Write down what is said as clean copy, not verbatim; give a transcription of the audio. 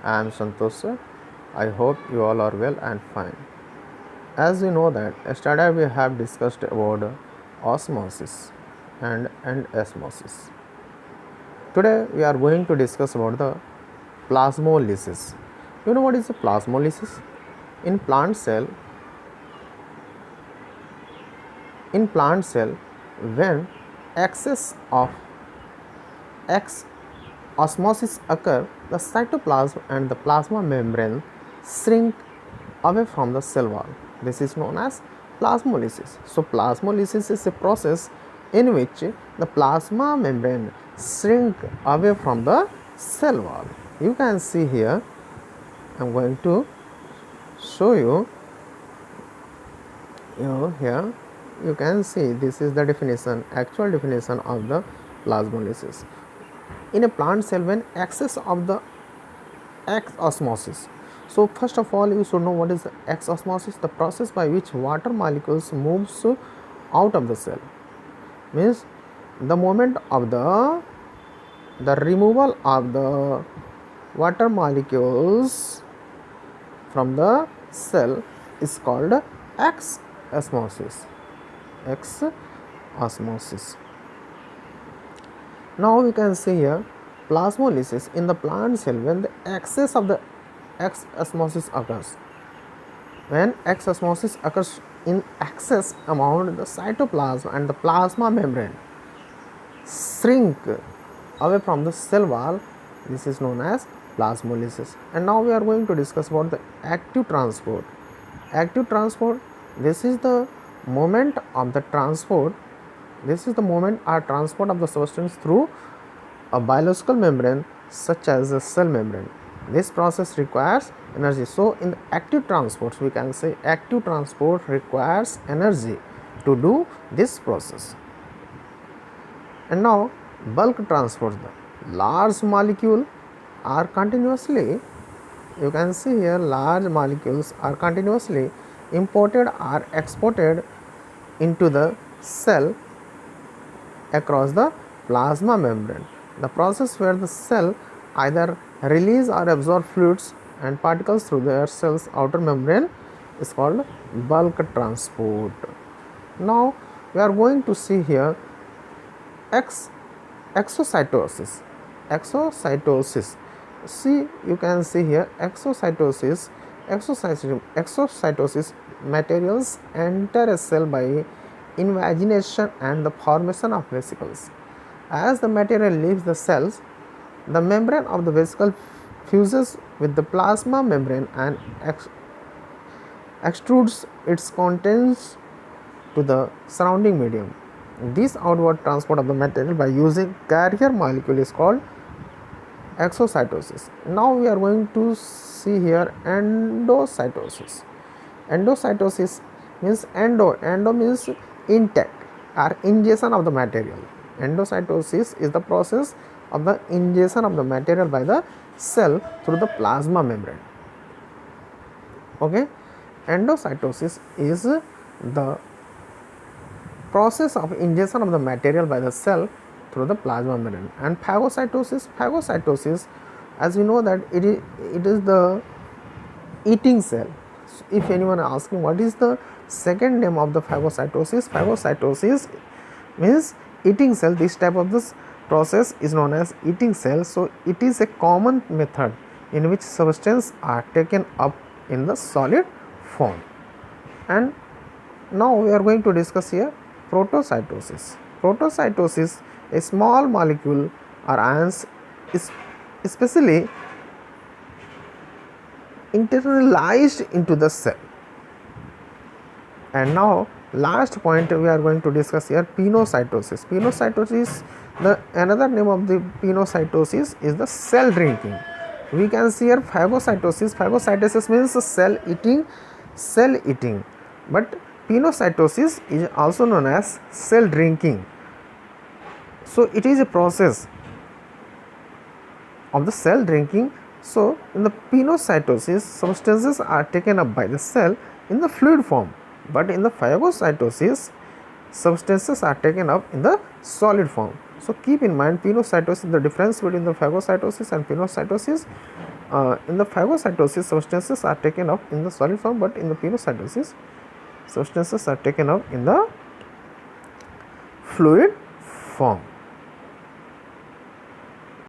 I am Santosh sir. I hope you all are well and fine. As you know that yesterday we have discussed about osmosis and osmosis. Today we are going to discuss about the plasmolysis. You know what is the plasmolysis? In plant cell, when excess of X osmosis occur, the cytoplasm and the plasma membrane shrink away from the cell wall. This is known as plasmolysis. So, plasmolysis is a process in which the plasma membrane shrink away from the cell wall. You can see here, I am going to show you. Here you can see this is the definition, actual definition of the plasmolysis. In a plant cell, when excess of the X osmosis. So first of all, you should know what is the X osmosis. The process by which water molecules moves out of the cell, means the moment of the removal of the water molecules from the cell is called X osmosis. X osmosis. Now we can see here plasmolysis in the plant cell when the excess of the X osmosis occurs. When X osmosis occurs in excess amount, the cytoplasm and the plasma membrane shrink away from the cell wall. This is known as plasmolysis. And now we are going to discuss about the active transport. Active transport, this is the moment of the transport. This is the moment or transport of the substance through a biological membrane such as a cell membrane. This process requires energy. So, in the active transports, we can say active transport requires energy to do this process. And now, bulk transport, the large molecule are continuously, you can see here, large molecules are continuously imported or exported into the cell across the plasma membrane. The process where the cell either release or absorb fluids and particles through their cell's outer membrane is called bulk transport. Now we are going to see here exocytosis. Exocytosis. See, you can see here exocytosis. Exocytosis materials enter a cell by invagination and the formation of vesicles. As the material leaves the cells, the membrane of the vesicle fuses with the plasma membrane and extrudes its contents to the surrounding medium. This outward transport of the material by using carrier molecule is called exocytosis. Now we are going to see here endocytosis. Endocytosis means endo means intact or ingestion of the material. Endocytosis is the process of the ingestion of the material by the cell through the plasma membrane. Okay, endocytosis is the process of ingestion of the material by the cell through the plasma membrane. And phagocytosis, as we know that it is the eating cell. So if anyone asking what is the second name of the phagocytosis means eating cell. This type of this process is known as eating cell. So it is a common method in which substances are taken up in the solid form. And now we are going to discuss here protocytosis. Protocytosis, a small molecule or ions is especially internalized into the cell. And now last point we are going to discuss here pinocytosis. Pinocytosis, the another name of the pinocytosis is the cell drinking. We can see here phagocytosis. Phagocytosis means cell eating, but pinocytosis is also known as cell drinking. So it is a process of the cell drinking. So in the pinocytosis, substances are taken up by the cell in the fluid form, but in the phagocytosis, substances are taken up in the solid form. So keep in mind pinocytosis, the difference between the phagocytosis and pinocytosis. In the phagocytosis, substances are taken up in the solid form, but in the pinocytosis, substances are taken up in the fluid form.